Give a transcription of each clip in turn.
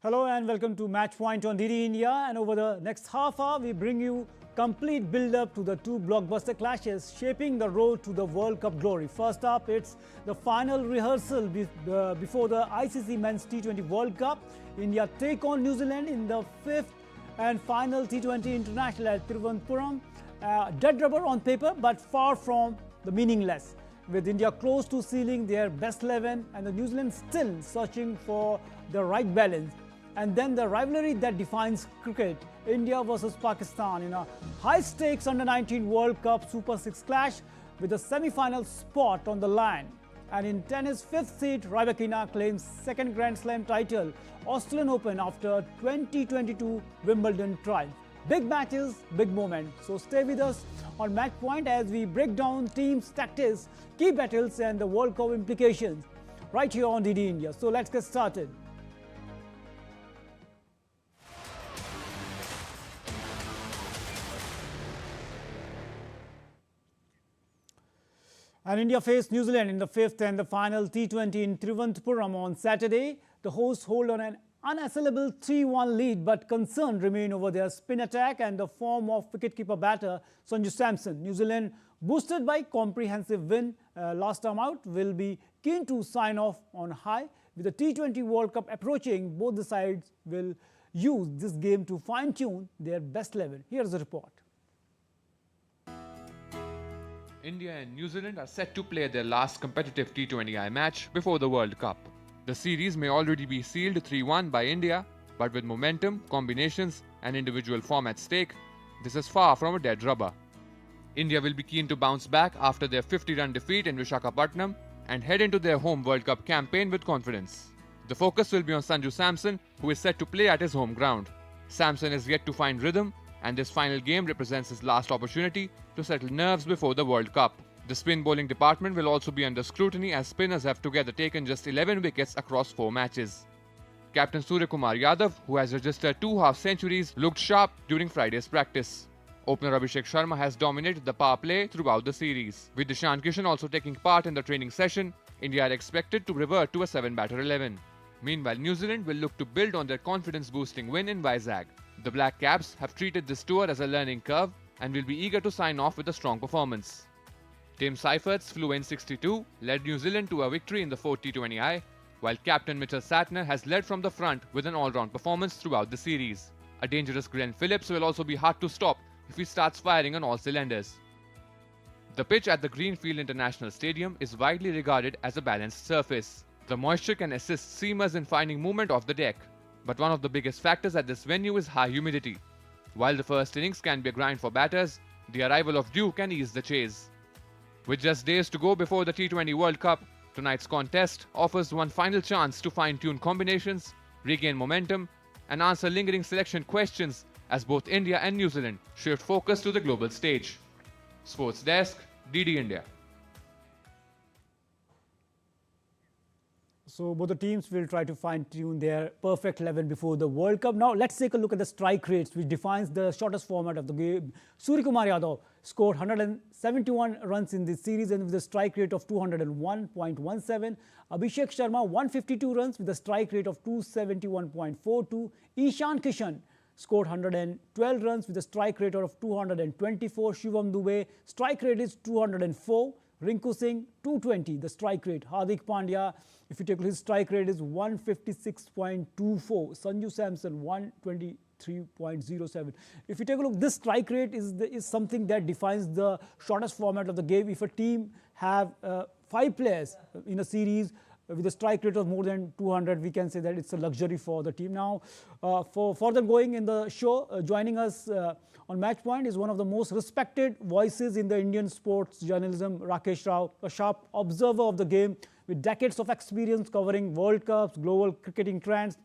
Hello and welcome to Match Point on DD India, and over the next half hour we bring you complete build-up to the two blockbuster clashes shaping the road to the World Cup glory. First up, it's the final rehearsal before the ICC Men's T20 World Cup. India take on New Zealand in the fifth and final T20 International at Trivandrum. Dead rubber on paper, but far from the meaningless. With India close to sealing their best 11 and the New Zealand still searching for the right balance. And then the rivalry that defines cricket, India versus Pakistan in a high-stakes Under-19 World Cup Super 6 clash with a semi-final spot on the line. And in tennis, fifth seed Rybakina claims second Grand Slam title, Australian Open after 2022 Wimbledon triumph. Big matches, big moments. So stay with us on Match Point as we break down teams, tactics, key battles and the World Cup implications right here on DD India. So let's get started. And India faced New Zealand in the fifth and the final T20 in Trivandrum on Saturday. The hosts hold on an unassailable 3-1 lead, but concern remain over their spin attack and the form of wicketkeeper batter Sanju Samson. New Zealand, boosted by comprehensive win last time out, will be keen to sign off on high. With the T20 World Cup approaching, both the sides will use this game to fine-tune their best 11. Here's the report. India and New Zealand are set to play their last competitive T20I match before the World Cup. The series may already be sealed 3-1 by India, but with momentum, combinations and individual form at stake, this is far from a dead rubber. India will be keen to bounce back after their 50-run defeat in Visakhapatnam and head into their home World Cup campaign with confidence. The focus will be on Sanju Samson, who is set to play at his home ground. Samson is yet to find rhythm, and this final game represents his last opportunity to settle nerves before the World Cup. The spin bowling department will also be under scrutiny as spinners have together taken just 11 wickets across 4 matches. Captain Suryakumar Yadav, who has registered 2 half-centuries, looked sharp during Friday's practice. Opener Abhishek Sharma has dominated the power play throughout the series. With Ishan Kishan also taking part in the training session, India are expected to revert to a 7-batter 11. Meanwhile, New Zealand will look to build on their confidence-boosting win in Vizag. The Black Caps have treated this tour as a learning curve and will be eager to sign off with a strong performance. Tim Seifert's fluent 62 led New Zealand to a victory in the 4th T20I, while captain Mitchell Satner has led from the front with an all-round performance throughout the series. A dangerous Glenn Phillips will also be hard to stop if he starts firing on all cylinders. The pitch at the Greenfield International Stadium is widely regarded as a balanced surface. The moisture can assist seamers in finding movement off the deck, but one of the biggest factors at this venue is high humidity. While the first innings can be a grind for batters, the arrival of dew can ease the chase. With just days to go before the T20 World Cup, tonight's contest offers one final chance to fine-tune combinations, regain momentum, and answer lingering selection questions as both India and New Zealand shift focus to the global stage. Sports Desk, DD India. So both the teams will try to fine-tune their perfect 11 before the World Cup. Now let's take a look at the strike rates, which defines the shortest format of the game. Suryakumar Yadav scored 171 runs in this series and with a strike rate of 201.17. Abhishek Sharma 152 runs with a strike rate of 271.42. Ishan Kishan scored 112 runs with a strike rate of 224. Shivam Dubey strike rate is 204. Rinku Singh 220 the strike rate. Hardik Pandya, if you take his strike rate is 156.24. Sanju Samson 123.07. If you take a look, this strike rate is something that defines the shortest format of the game. If a team have 5 players in a series with a strike rate of more than 200, we can say that it's a luxury for the team. Now, for further going in the show, joining us on Match Point is one of the most respected voices in the Indian sports journalism, Rakesh Rao, a sharp observer of the game with decades of experience covering World Cups, global cricketing trends.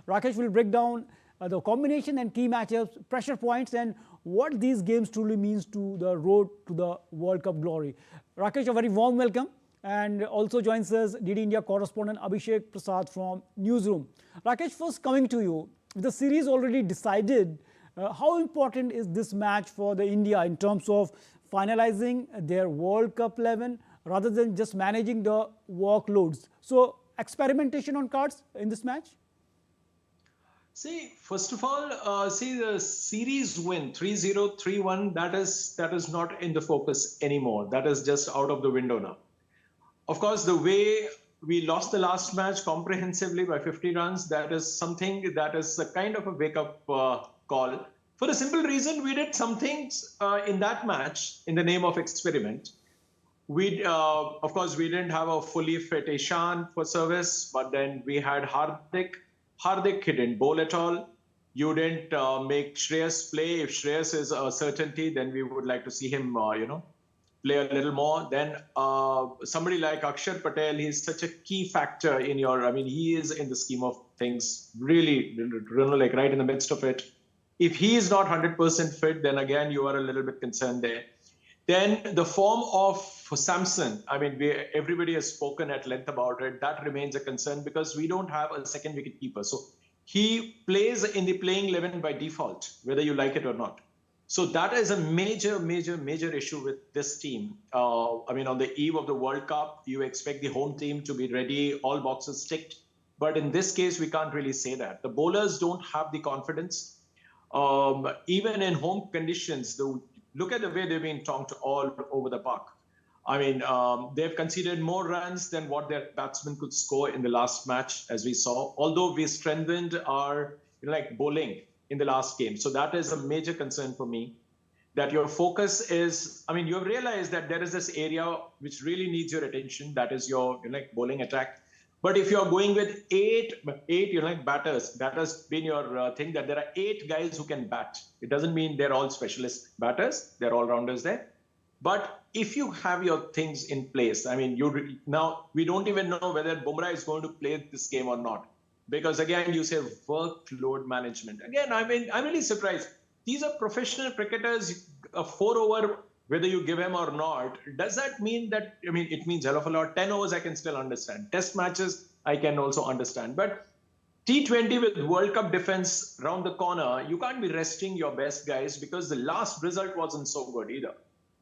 Rakesh will break down the combination and key matchups, pressure points, and what these games truly means to the road to the World Cup glory. Rakesh, a very warm welcome. And also joins us DD India correspondent Abhishek Prasad from Newsroom. Rakesh, first coming to you, with the series already decided, how important is this match for the India in terms of finalizing their World Cup 11 rather than just managing the workloads? So experimentation on cards in this match? See, first of all, see the series win 3-0, 3-1, that is not in the focus anymore. That is just out of the window now. Of course, the way we lost the last match comprehensively by 50 runs, that is something that is a kind of a wake-up call. For the simple reason, we did some things in that match in the name of experiment. Of course, we didn't have a fully fit Ishan for service, but then we had Hardik. Hardik, he didn't bowl at all. You didn't make Shreyas play. If Shreyas is a certainty, then we would like to see him, play a little more. Then somebody like Axar Patel, he's such a key factor in your. I mean, he is in the scheme of things really, like right in the midst of it. If he is not 100% fit, then again you are a little bit concerned there. Then the form of Samson, I mean, everybody has spoken at length about it. That remains a concern because we don't have a second wicket keeper. So he plays in the playing 11 by default, whether you like it or not. So that is a major, major, major issue with this team. I mean, on the eve of the World Cup, you expect the home team to be ready, all boxes ticked. But in this case, we can't really say that. The bowlers don't have the confidence. Even in home conditions, look at the way they've been tonked all over the park. I mean, they've conceded more runs than what their batsmen could score in the last match, as we saw, although we strengthened our bowling in the last game. So that is a major concern for me, that your focus is, I mean, you've realized that there is this area which really needs your attention. That is your bowling attack. But if you're going with eight batters, that has been your thing, that there are 8 guys who can bat. It doesn't mean they're all specialist batters. They're all-rounders there. But if you have your things in place, I mean, now we don't even know whether Bumrah is going to play this game or not. Because again, you say workload management. Again, I mean, I'm really surprised. These are professional cricketers, a 4-over, whether you give him or not. Does that mean that, I mean, it means hell of a lot. 10 overs, I can still understand. Test matches, I can also understand. But T20 with World Cup defense round the corner, you can't be resting your best guys because the last result wasn't so good either.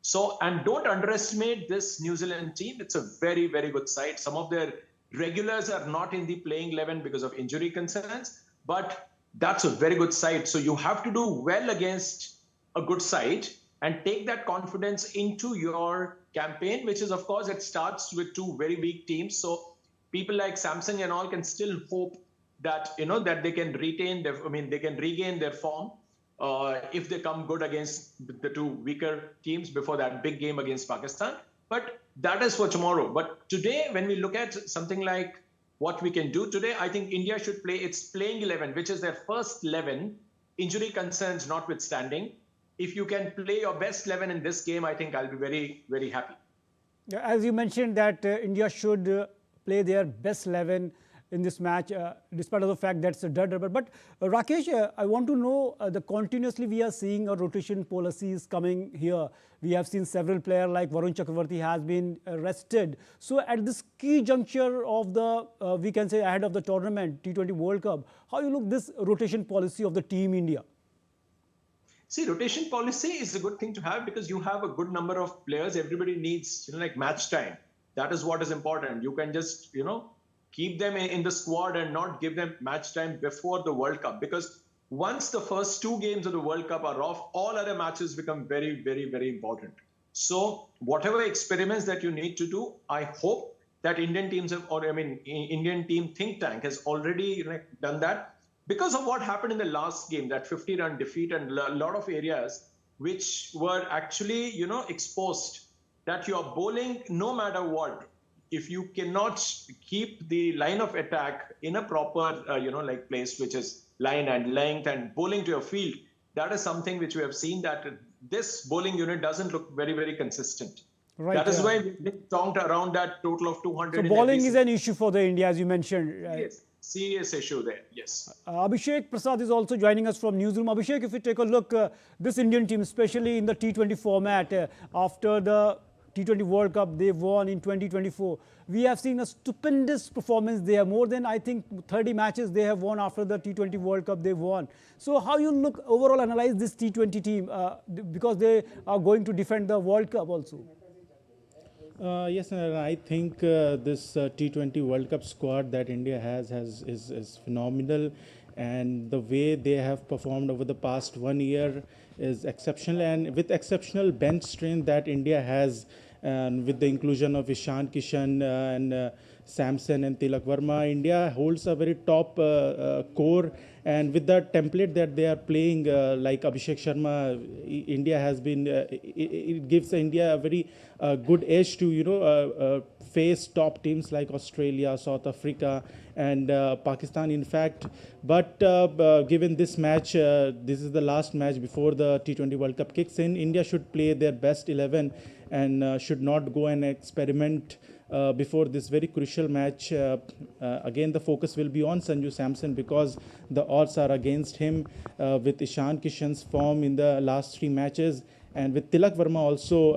So, and don't underestimate this New Zealand team. It's a very, very good side. Some of their regulars are not in the playing 11 because of injury concerns, but that's a very good side. So you have to do well against a good side and take that confidence into your campaign, which is, of course, it starts with 2 very weak teams. So people like Samson and all can still hope that, that they can retain they can regain their form if they come good against the 2 weaker teams before that big game against Pakistan. But that is for tomorrow. But today, when we look at something like what we can do today, I think India should play its playing 11, which is their first 11, injury concerns notwithstanding. If you can play your best 11 in this game, I think I'll be very, very happy. As you mentioned that India should play their best 11 in this match, despite of the fact that's a dead rubber. But Rakesh, I want to know continuously we are seeing a rotation policies coming here. We have seen several players like Varun Chakravarti has been rested. So at this key juncture of the, we can say ahead of the tournament, T20 World Cup, how you look this rotation policy of the team India? See, rotation policy is a good thing to have because you have a good number of players. Everybody needs, match time. That is what is important. You can just, keep them in the squad and not give them match time before the World Cup. Because once the first 2 games of the World Cup are off, all other matches become very, very, very important. So whatever experiments that you need to do, I hope that Indian teams have, Indian team think tank has already done that. Because of what happened in the last game, that 50-run defeat and a lot of areas which were actually, exposed, that you are bowling no matter what. If you cannot keep the line of attack in a proper, place, which is line and length and bowling to your field, that is something which we have seen that this bowling unit doesn't look very, very consistent. Right, that is why we talked around that total of 200. So bowling is an issue for the India, as you mentioned. Yes, serious issue there, yes. Abhishek Prasad is also joining us from Newsroom. Abhishek, if you take a look, this Indian team, especially in the T20 format, after the T20 World Cup they won in 2024. We have seen a stupendous performance there. More than, I think, 30 matches they have won after the T20 World Cup they won. So how you look, overall analyze this T20 team because they are going to defend the World Cup also? Yes, I think this T20 World Cup squad that India has is phenomenal. and the way they have performed over the past 1 year is exceptional. And with exceptional bench strength that India has, and with the inclusion of Ishan Kishan and Samson and Tilak Verma, India holds a very top core. And with the template that they are playing, like Abhishek Sharma, India has been. It gives India a very good edge to face top teams like Australia, South Africa, and Pakistan. In fact, but given this match, this is the last match before the T20 World Cup kicks in. India should play their best 11 and should not go and experiment before this very crucial match. Again, the focus will be on Sanju Samson because the odds are against him with Ishan Kishan's form in the last 3 matches. And with Tilak Verma also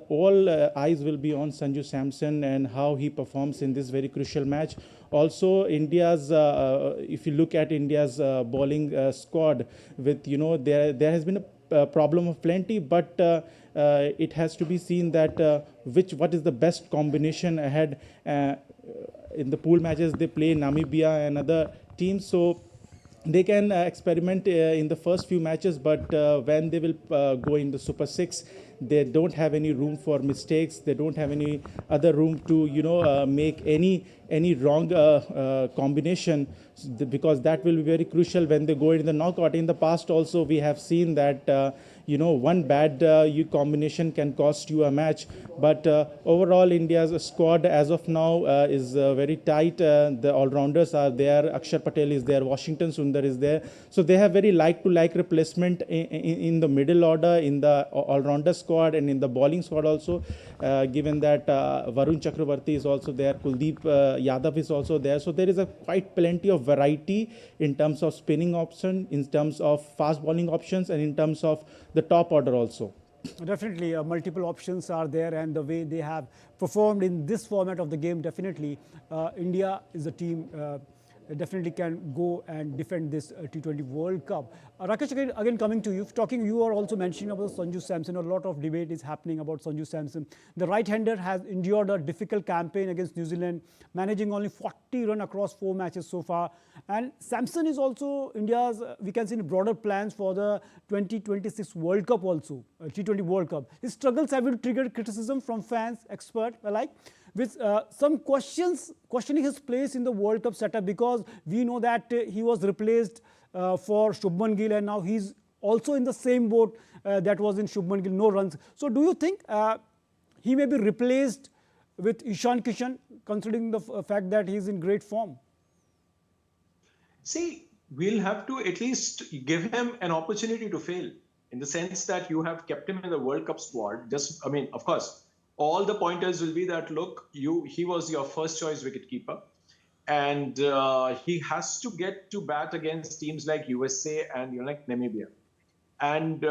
all eyes will be on Sanju Samson and how he performs in this very crucial match. Also, India's if you look at India's bowling squad, with there has been a problem of plenty, but it has to be seen that what is the best combination ahead. In the pool matches they play Namibia and other teams, so they can experiment in the first few matches, but when they will go in the Super 6, they don't have any room for mistakes. They don't have any other room to make any wrong combination, because that will be very crucial when they go into the knockout. In the past also we have seen that one bad combination can cost you a match. But overall, India's squad as of now is very tight. The all-rounders are there. Axar Patel is there. Washington Sundar is there. So they have very like-to-like replacement in the middle order, in the all-rounder squad, and in the bowling squad also. Given that Varun Chakravarti is also there, Kuldeep Yadav is also there. So there is a quite plenty of variety in terms of spinning option, in terms of fast bowling options, and in terms of the top order also. Definitely, multiple options are there, and the way they have performed in this format of the game, definitely India is a team definitely can go and defend this T20 World Cup. Rakesh, again coming to you, you are also mentioning about Sanju Samson. A lot of debate is happening about Sanju Samson. The right-hander has endured a difficult campaign against New Zealand, managing only 40 runs across 4 matches so far. And Samson is also India's, we can see, broader plans for the 2026 World Cup also, T20 World Cup. His struggles have been triggered criticism from fans, experts alike, with some questioning his place in the World Cup setup, because we know that he was replaced for Shubman Gill, and now he's also in the same boat that was in Shubman Gill, no runs. So do you think he may be replaced with Ishan Kishan, considering the fact that he's in great form? See, we'll have to at least give him an opportunity to fail, in the sense that you have kept him in the World Cup squad. Of course, all the pointers will be that, look, he was your first choice wicketkeeper, and he has to get to bat against teams like USA and like Namibia. And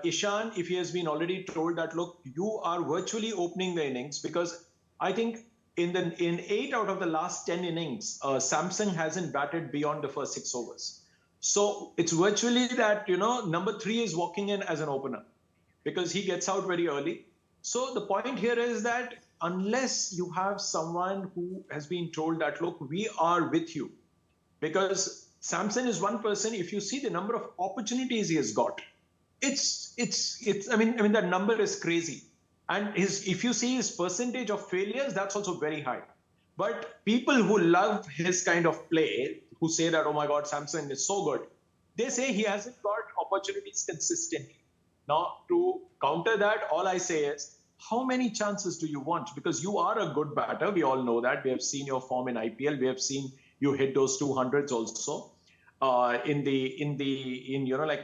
Ishan, if he has been already told that, look, you are virtually opening the innings, because I think in 8 out of the last 10 innings, Samson hasn't batted beyond the first 6 overs. So it's virtually that, number 3 is walking in as an opener, because he gets out very early. So the point here is that unless you have someone who has been told that, look, we are with you, because Samson is one person, if you see the number of opportunities he has got, I mean that number is crazy. And if you see his percentage of failures, that's also very high. But people who love his kind of play, who say that, oh my God, Samson is so good, they say he hasn't got opportunities consistently. Now, to counter that, all I say is, how many chances do you want? Because you are a good batter. We all know that. We have seen your form in IPL. We have seen you hit those 200s also in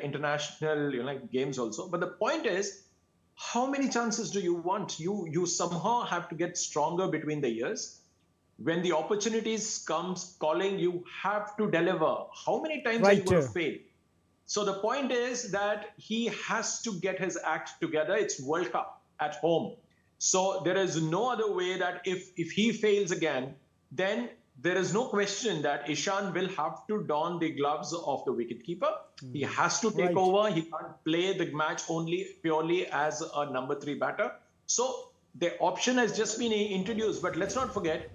international games also. But the point is, how many chances do you want? You somehow have to get stronger between the years. When the opportunities comes calling, you have to deliver. How many times are you going to fail? So the point is that he has to get his act together. It's World Cup at home. So there is no other way that if he fails again, then there is no question that Ishan will have to don the gloves of the wicketkeeper. He has to take over. He can't play the match purely as a number 3 batter. So the option has just been introduced. But let's not forget,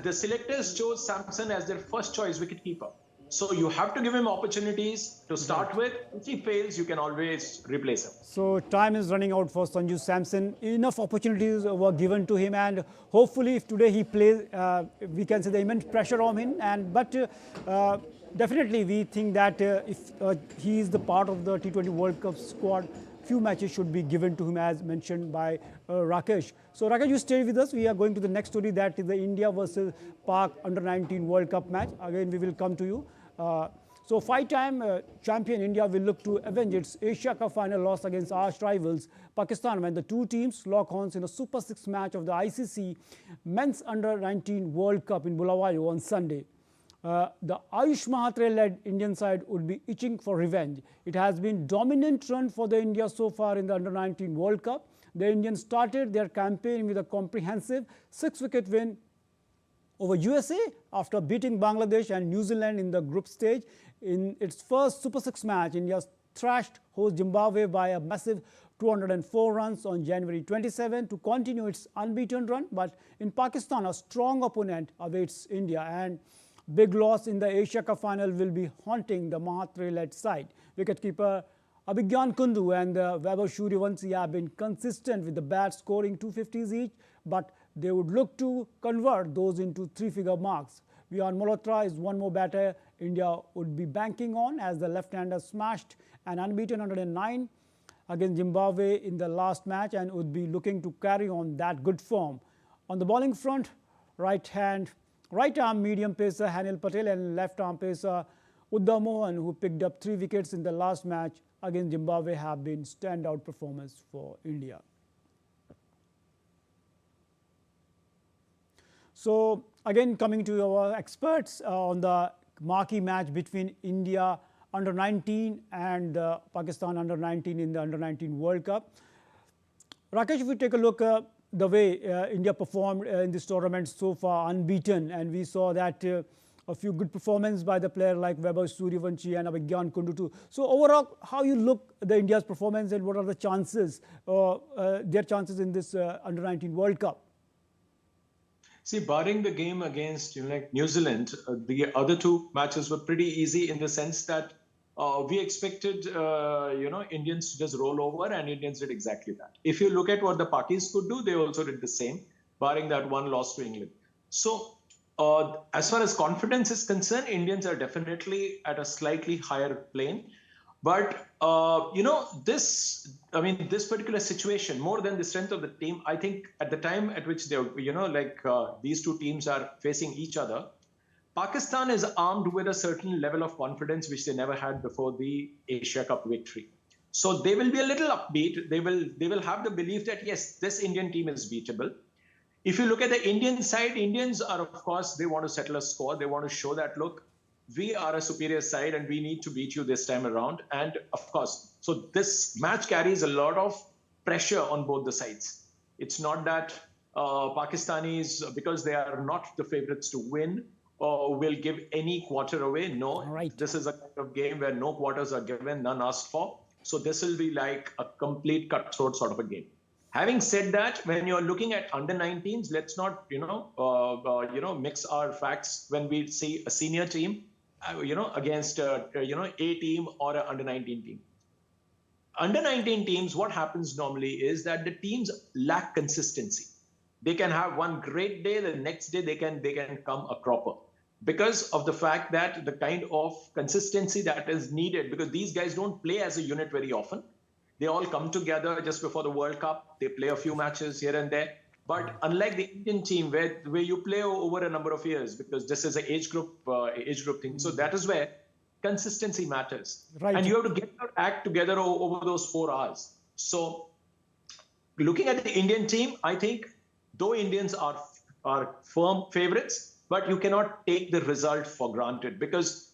the selectors chose Samson as their first choice wicketkeeper. So you have to give him opportunities to start with. If he fails, you can always replace him. So time is running out for Sanju Samson. Enough opportunities were given to him, and hopefully, if today he plays, we can say the immense pressure on him. But definitely, we think that if he is the part of the T20 World Cup squad, few matches should be given to him, as mentioned by Rakesh. So Rakesh, you stay with us. We are going to the next story, that is the India versus Pak Under-19 World Cup match. Again, we will come to you. So five-time champion India will look to avenge its Asia Cup final loss against arch rivals Pakistan when the two teams lock horns in a Super 6 match of the ICC Men's Under-19 World Cup in Bulawayo on Sunday. The Ayush Mahatre-led Indian side would be itching for revenge. It has been dominant run for the India so far in the Under-19 World Cup. The Indians started their campaign with a comprehensive 6-wicket win over USA after beating Bangladesh and New Zealand in the group stage. In its first Super 6 match, India thrashed host Zimbabwe by a massive 204 runs on January 27 to continue its unbeaten run. But in Pakistan, a strong opponent awaits India, and big loss in the Asia Cup final will be haunting the Mahatre-led side. Wicketkeeper Abhigyan Kundu and Vaibhav Suryavanshi have been consistent with the bats, scoring 250s each, but they would look to convert those into three-figure marks. Beyond Malhotra is one more batter India would be banking on, as the left-hander smashed an unbeaten 109 against Zimbabwe in the last match and would be looking to carry on that good form. On the bowling front, right-arm medium pacer Axar Patel and left-arm pacer Uddhav Mohan, who picked up 3 wickets in the last match against Zimbabwe, have been standout performers for India. So again, coming to our experts on the marquee match between India Under-19 and Pakistan Under-19 in the Under-19 World Cup. Rakesh, if we take a look the way India performed in this tournament so far, unbeaten, and we saw that a few good performances by the player like Vaibhav Suryavanshi and Abhigyan Kundu too. So overall, how you look at the India's performance and what are the chances, their chances in this Under-19 World Cup? See, barring the game against like New Zealand, the other two matches were pretty easy in the sense that we expected Indians to just roll over, and Indians did exactly that. If you look at what the Pakis could do, they also did the same, barring that one loss to England. So as far as confidence is concerned, Indians are definitely at a slightly higher plane. But, this particular situation, more than the strength of the team, I think at the time at which they, these two teams are facing each other, Pakistan is armed with a certain level of confidence which they never had before the Asia Cup victory. So they will be a little upbeat. They will have the belief that, yes, this Indian team is beatable. If you look at the Indian side, Indians are, of course, they want to settle a score. They want to show that, look, we are a superior side and we need to beat you this time around. And of course, so this match carries a lot of pressure on both the sides. It's not that Pakistanis, because they are not the favorites to win, will give any quarter away. No, right. This is a kind of game where no quarters are given, none asked for. So this will be like a complete cutthroat sort of a game. Having said that, when you're looking at under-19s, let's not, mix our facts when we see a senior team, against, a team or an under-19 team. Under-19 teams, what happens normally is that the teams lack consistency. They can have one great day, the next day they can come a cropper, because of the fact that the kind of consistency that is needed, because these guys don't play as a unit very often. They all come together just before the World Cup. They play a few matches here and there. But unlike the Indian team, where you play over a number of years, because this is an age group thing. So that is where consistency matters. Right. And you have to get your act together over those 4 hours. So looking at the Indian team, I think though Indians are firm favorites, but you cannot take the result for granted, because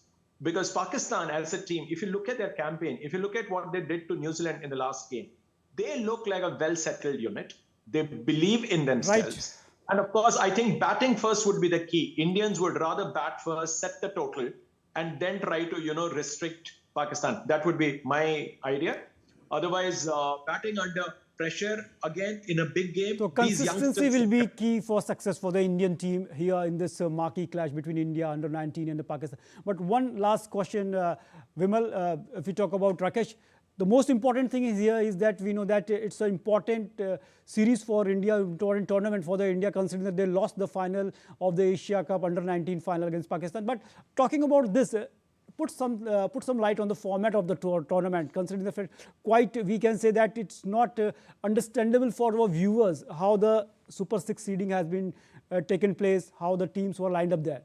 Pakistan as a team, if you look at their campaign, if you look at what they did to New Zealand in the last game, they look like a well-settled unit. They believe in themselves. Right. And of course, I think batting first would be the key. Indians would rather bat first, set the total, and then try to, restrict Pakistan. That would be my idea. Otherwise, batting under pressure again in a big game. So consistency will be key for success for the Indian team here in this marquee clash between India under 19 and the Pakistan. But one last question, Vimal, if we talk about Rakesh, the most important thing is here is that we know that it's an important series for India, important tournament for the India, considering that they lost the final of the Asia Cup under 19 final against Pakistan. But talking about this, put some light on the format of the tournament, considering the fact we can say that it's not understandable for our viewers how the Super 6 seeding has been taken place, how the teams were lined up there.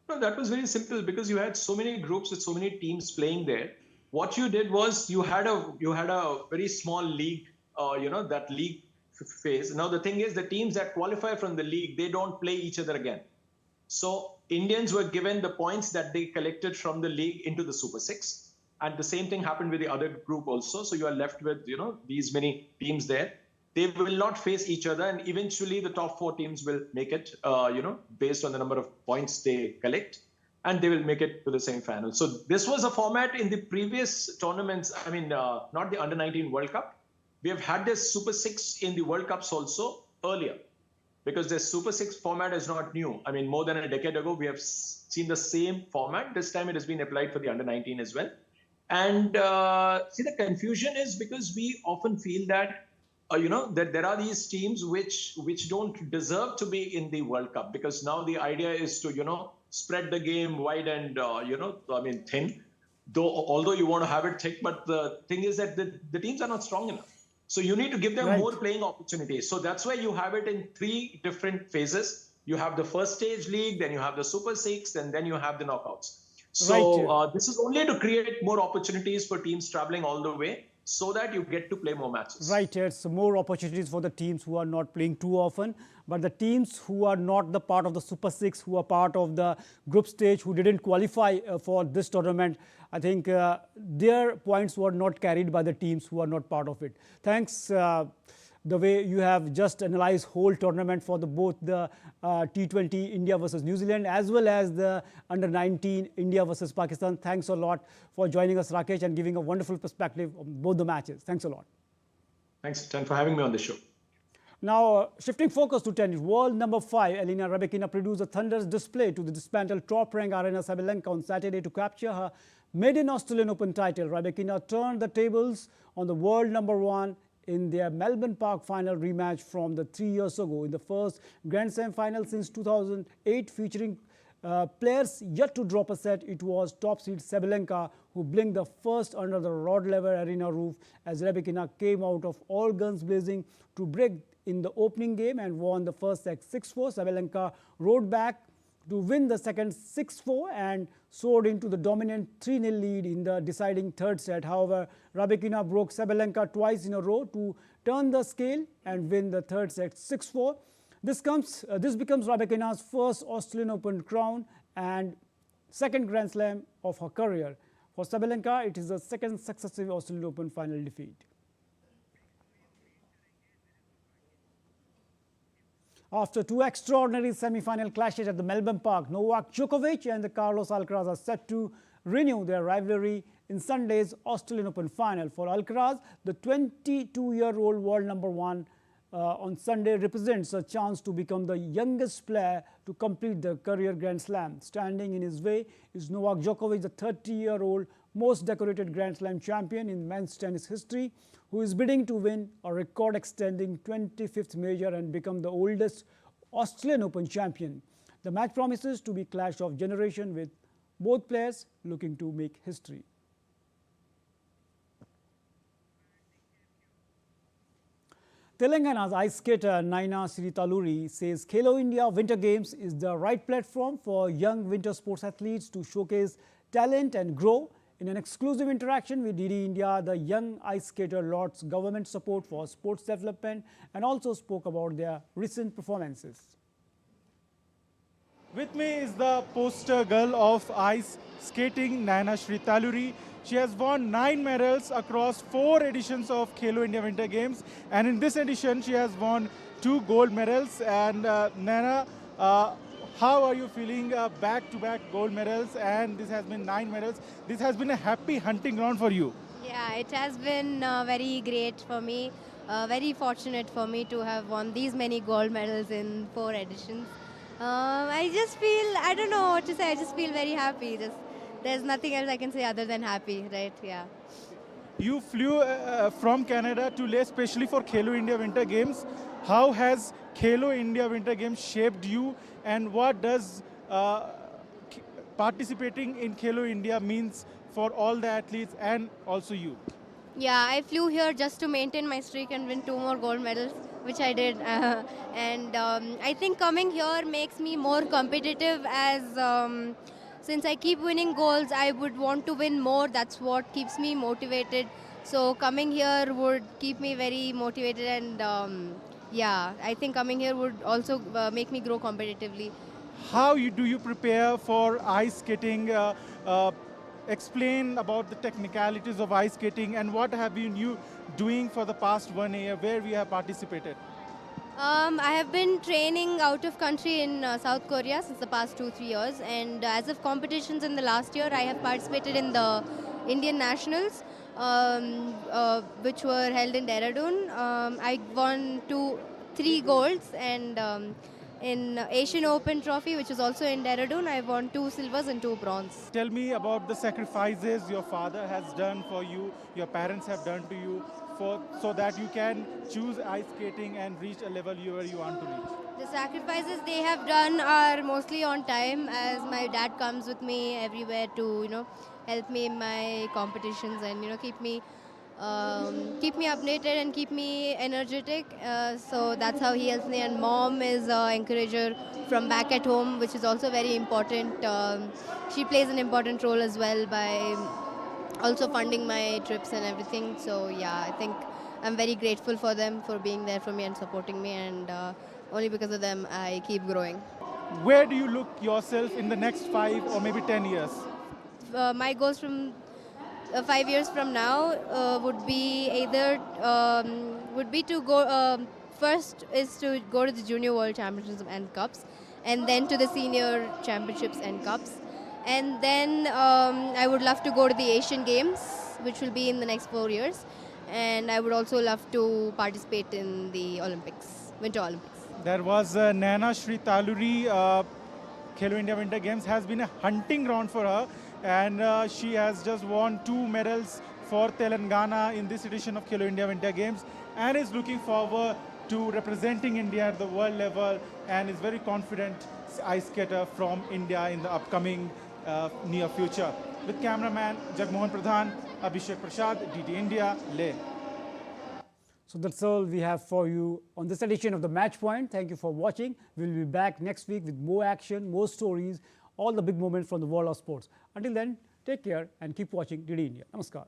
No, that was very simple because you had so many groups with so many teams playing there. What you did was you had a very small league, that league phase. Now the thing is, the teams that qualify from the league, they don't play each other again. So Indians were given the points that they collected from the league into the Super 6. And the same thing happened with the other group also. So you are left with, these many teams there. They will not face each other. And eventually the top 4 teams will make it, based on the number of points they collect. And they will make it to the semi-final. So this was a format in the previous tournaments. I mean, not the Under-19 World Cup. We have had this Super 6 in the World Cups also earlier. Because the Super 6 format is not new. I mean, more than a decade ago, we have seen the same format. This time it has been applied for the Under-19 as well. And see, the confusion is because we often feel that, that there are these teams which don't deserve to be in the World Cup. Because now the idea is to, spread the game wide and, thin. Although you want to have it thick, but the thing is that the teams are not strong enough. So you need to give them more playing opportunities. So that's why you have it in 3 different phases. You have the first stage league, then you have the Super 6, and then you have the knockouts. So this is only to create more opportunities for teams traveling all the way so that you get to play more matches. Right, it's more opportunities for the teams who are not playing too often. But the teams who are not the part of the Super 6, who are part of the group stage, who didn't qualify for this tournament, I think their points were not carried by the teams who are not part of it. Thanks the way you have just analyzed whole tournament for both the T20 India versus New Zealand as well as the Under-19 India versus Pakistan. Thanks a lot for joining us, Rakesh, and giving a wonderful perspective on both the matches. Thanks a lot. Thanks, Tan, for having me on the show. Now, shifting focus to tennis, world number 5, Elena Rybakina produced a thunderous display to the dismantled top-ranked Aryna Sabalenka on Saturday to capture her maiden Australian Open title. Rybakina turned the tables on the world number 1 in their Melbourne Park final rematch from 3 years ago in the first Grand Slam final since 2008, featuring players yet to drop a set. It was top seed Sabalenka who blinked the first under the Rod Laver Arena roof as Rybakina came out of all guns blazing to break in the opening game and won the first set 6-4. Sabalenka rode back to win the second 6-4 and soared into the dominant 3-0 lead in the deciding third set. However, Rybakina broke Sabalenka twice in a row to turn the scale and win the third set 6-4. This becomes Rybakina's first Australian Open crown and second Grand Slam of her career. For Sabalenka, it is the second successive Australian Open final defeat. After 2 extraordinary semi-final clashes at the Melbourne Park, Novak Djokovic and Carlos Alcaraz are set to renew their rivalry in Sunday's Australian Open final. For Alcaraz, the 22-year-old world number 1 on Sunday represents a chance to become the youngest player to complete the career Grand Slam. Standing in his way is Novak Djokovic, the 30-year-old most decorated Grand Slam champion in men's tennis history, who is bidding to win a record-extending 25th major and become the oldest Australian Open champion. The match promises to be a clash of generation with both players looking to make history. Telangana's ice skater Naina Siritaluri says Khelo India Winter Games is the right platform for young winter sports athletes to showcase talent and grow. In an exclusive interaction with DD India, the young ice skater lauds government support for sports development and also spoke about their recent performances. With me is the poster girl of ice skating, Naina Sritaluri. She has won 9 medals across 4 editions of Khelo India Winter Games, and in this edition she has won 2 gold medals. And Naina, How are you feeling? Back-to-back gold medals, and this has been 9 medals. This has been a happy hunting ground for you. Yeah, it has been very great for me. Very fortunate for me to have won these many gold medals in 4 editions. I just feel, I don't know what to say, I just feel very happy. There's nothing else I can say other than happy, right? Yeah. You flew from Canada to Leh specially for Khelo India Winter Games. How has Khelo India Winter Games shaped you, and what does participating in Khelo India means for all the athletes and also you? Yeah, I flew here just to maintain my streak and win 2 more gold medals, which I did. And I think coming here makes me more competitive as since I keep winning golds, I would want to win more. That's what keeps me motivated. So coming here would keep me very motivated, and yeah, I think coming here would also make me grow competitively. How do you prepare for ice skating? Explain about the technicalities of ice skating and what have you doing for the past 1 year where we have participated. I have been training out of country in South Korea since the past 2-3 years, and as of competitions in the last year, I have participated in the Indian Nationals, which were held in Dehradun. I won 3 golds, and in Asian Open Trophy, which is also in Dehradun, I won 2 silvers and 2 bronze. Tell me about the sacrifices your father has done for you, your parents have done to you, so that you can choose ice skating and reach a level where you want to reach. The sacrifices they have done are mostly on time, as my dad comes with me everywhere to help me in my competitions and keep me updated and keep me energetic. So that's how he helps me. And mom is an encourager from back at home, which is also very important. She plays an important role as well by also funding my trips and everything. So yeah, I think I'm very grateful for them for being there for me and supporting me, and only because of them I keep growing. Where do you look yourself in the next 5 or maybe 10 years? My goals from 5 years from now would be either to go first is to go to the Junior World Championships and Cups, and then to the Senior Championships and Cups, and then I would love to go to the Asian Games, which will be in the next 4 years, and I would also love to participate in the Olympics, Winter Olympics. There was Naina Shri Taluri. Khelo India Winter Games has been a hunting ground for her, and she has just won 2 medals for Telangana in this edition of Khelo India Winter Games, and is looking forward to representing India at the world level, and is very confident ice skater from India in the upcoming near future. With cameraman Jagmohan Pradhan, Abhishek Prasad, DT India, Leh. So that's all we have for you on this edition of the Match Point. Thank you for watching. We'll be back next week with more action, more stories, all the big moments from the world of sports. Until then, take care and keep watching DD India. Namaskar.